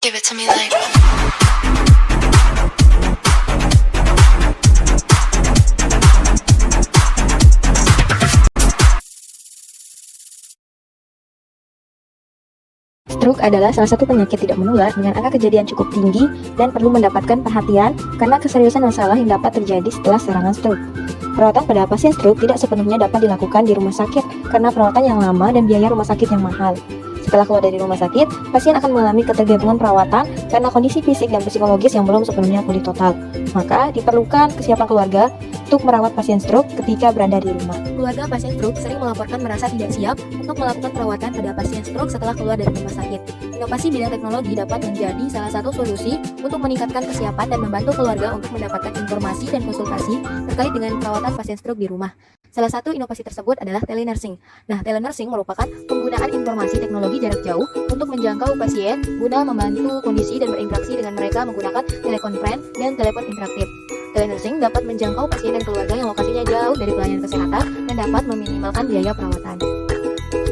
Give it to me like. Stroke adalah salah satu penyakit tidak menular dengan angka kejadian cukup tinggi dan perlu mendapatkan perhatian karena keseriusan masalah yang dapat terjadi setelah serangan stroke. Perawatan pada pasien stroke tidak sepenuhnya dapat dilakukan di rumah sakit karena perawatan yang lama dan biaya rumah sakit yang mahal. Setelah keluar dari rumah sakit, pasien akan mengalami ketergantungan perawatan karena kondisi fisik dan psikologis yang belum sepenuhnya pulih total. Maka diperlukan kesiapan keluarga untuk merawat pasien stroke ketika berada di rumah. Keluarga pasien stroke sering melaporkan merasa tidak siap untuk melakukan perawatan pada pasien stroke setelah keluar dari rumah sakit. Inovasi bidang teknologi dapat menjadi salah satu solusi untuk meningkatkan kesiapan dan membantu keluarga untuk mendapatkan informasi dan konsultasi terkait dengan perawatan pasien stroke di rumah. Salah satu inovasi tersebut adalah telenursing. Nah, telenursing merupakan penggunaan informasi teknologi jarak jauh untuk menjangkau pasien guna membantu kondisi dan berinteraksi dengan mereka menggunakan telekonferensi dan telepon interaktif. Telenursing dapat menjangkau pasien dan keluarga yang lokasinya jauh dari pelayanan kesehatan dan dapat meminimalkan biaya perawatan.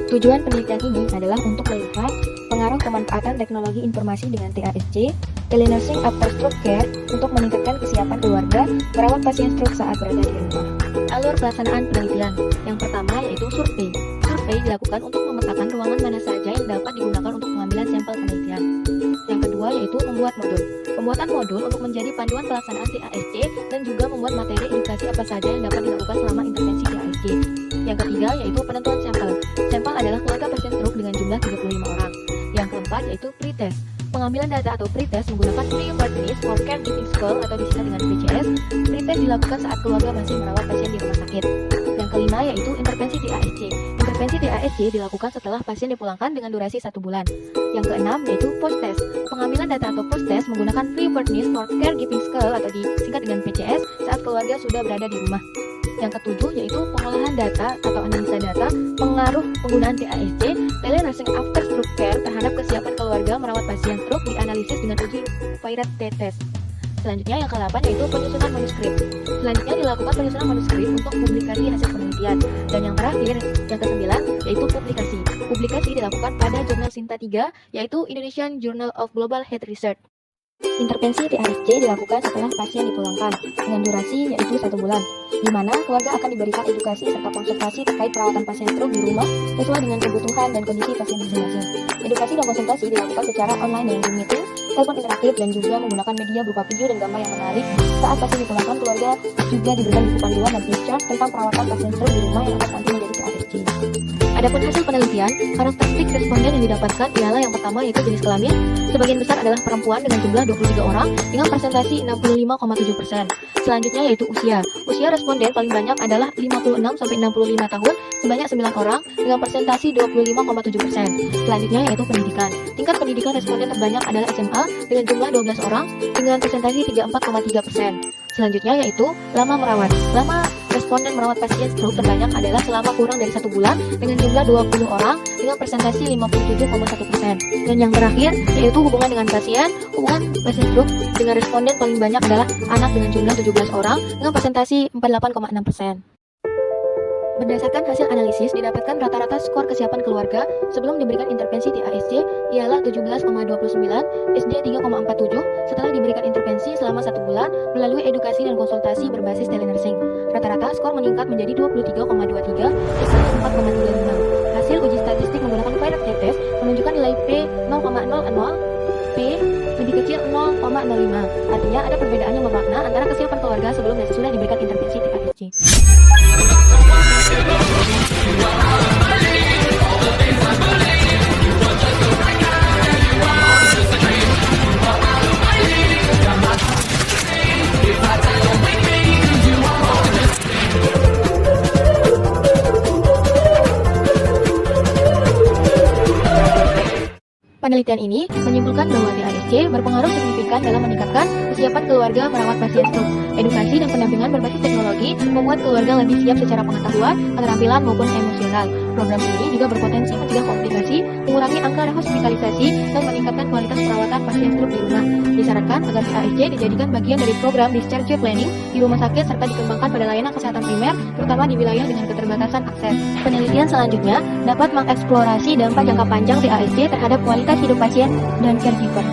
Tujuan penelitian ini adalah untuk melihat pengaruh pemanfaatan teknologi informasi dengan TASC, telenursing after stroke care untuk meningkatkan kesiapan keluarga merawat pasien stroke saat berada di rumah. Alur pelaksanaan penelitian. Yang pertama yaitu survei. Survei dilakukan untuk memetakan ruangan mana saja yang dapat digunakan untuk pengambilan sampel penelitian. Yang kedua yaitu membuat modul. Pembuatan modul untuk menjadi panduan pelaksanaan TASC dan juga membuat materi edukasi apa saja yang dapat dilakukan selama intervensi TASC. Yang ketiga yaitu penentuan sampel. Sampel adalah keluarga pasien stroke dengan jumlah 35 orang. Yang keempat yaitu pretest. Pengambilan data atau pretest menggunakan Preparedness for Caregiving Skill atau disingkat dengan PCS. Pretest dilakukan saat keluarga masih merawat pasien di rumah sakit. Yang kelima yaitu intervensi TASC. Intervensi TASC dilakukan setelah pasien dipulangkan dengan durasi 1 bulan. Yang keenam yaitu post-test. Pengambilan data atau post-test menggunakan Preparedness for Caregiving Skill atau disingkat dengan PCS saat keluarga sudah berada di rumah. Yang ketujuh yaitu pengolahan data atau analisa data pengaruh penggunaan TASC, telenursing after stroke care terhadap kesiapan keluarga merawat pasien stroke dianalisis dengan uji Pirate T-test. Selanjutnya yang ke-8 yaitu penyusunan manuskrip. Selanjutnya dilakukan penyusunan manuskrip untuk publikasi hasil penelitian. Dan yang terakhir, yang ke-9 yaitu publikasi. Publikasi dilakukan pada jurnal Sinta 3 yaitu Indonesian Journal of Global Health Research. Intervensi TASC dilakukan setelah pasien dipulangkan dengan durasi yaitu 1 bulan, di mana keluarga akan diberikan edukasi serta konsultasi terkait perawatan pasien stroke di rumah sesuai dengan kebutuhan dan kondisi pasien masing-masing. Edukasi dan konsultasi dilakukan secara online dengan Zoom meeting, telepon interaktif, dan juga menggunakan media berupa video dan gambar yang menarik. Saat pasien dipulangkan, keluarga juga diberikan buku panduan dan flipchart tentang perawatan pasien stroke di rumah yang akan nanti menjadi TASC. Adapun hasil penelitian, karakteristik responden yang didapatkan ialah yang pertama yaitu jenis kelamin. Sebagian besar adalah perempuan dengan jumlah 23 orang dengan presentasi 65,7%. Selanjutnya yaitu usia. Usia responden paling banyak adalah 56-65 tahun sebanyak 9 orang dengan presentasi 25,7%. Selanjutnya yaitu pendidikan. Tingkat pendidikan responden terbanyak adalah SMA dengan jumlah 12 orang dengan presentasi 34,3%. Selanjutnya yaitu lama merawat. Lama responden merawat pasien stroke terbanyak adalah selama kurang dari 1 bulan dengan jumlah 20 orang dengan presentasi 57,1%. Dan yang terakhir yaitu hubungan dengan pasien. Hubungan pasien stroke dengan responden paling banyak adalah anak dengan jumlah 17 orang dengan presentasi 48,6%. Berdasarkan hasil analisis, didapatkan rata-rata skor kesiapan keluarga sebelum diberikan intervensi TASC ialah 17,29, SD 3,47 setelah diberikan intervensi selama 1 bulan melalui edukasi dan konsultasi berbasis telenursing. Rata-rata skor meningkat menjadi 23,23, SD 4,35. Hasil uji statistik menggunakan Pirate T-test menunjukkan nilai P 0,00, P lebih kecil 0,05. Artinya ada perbedaan yang bermakna antara kesiapan keluarga sebelum dan sesudah diberikan intervensi TASC. Penelitian ini menyimpulkan bahwa TASC berpengaruh signifikan dalam meningkatkan kesiapan keluarga merawat pasien stroke. Edukasi dan pendampingan berbasis teknologi membuat keluarga lebih siap secara pengetahuan, keterampilan maupun emosional. Program ini juga berpotensi mencegah komplikasi, mengurangi angka hospitalisasi, dan meningkatkan kualitas perawatan pasien stroke di rumah. Disarankan agar TASC dijadikan bagian dari program discharge planning di rumah sakit serta dikembangkan pada layanan kesehatan primer, terutama di wilayah dengan keterbatasan akses. Penelitian selanjutnya dapat mengeksplorasi dampak jangka panjang TASC terhadap kualitas hidup pasien dan caregiver.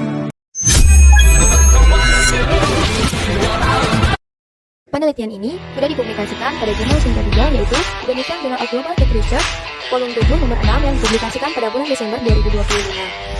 Penelitian ini sudah dipublikasikan pada jurnal Sinta 3, yaitu Indonesian Journal of Global Health Research, volume 7 nomor 6 yang dipublikasikan pada bulan Desember 2025.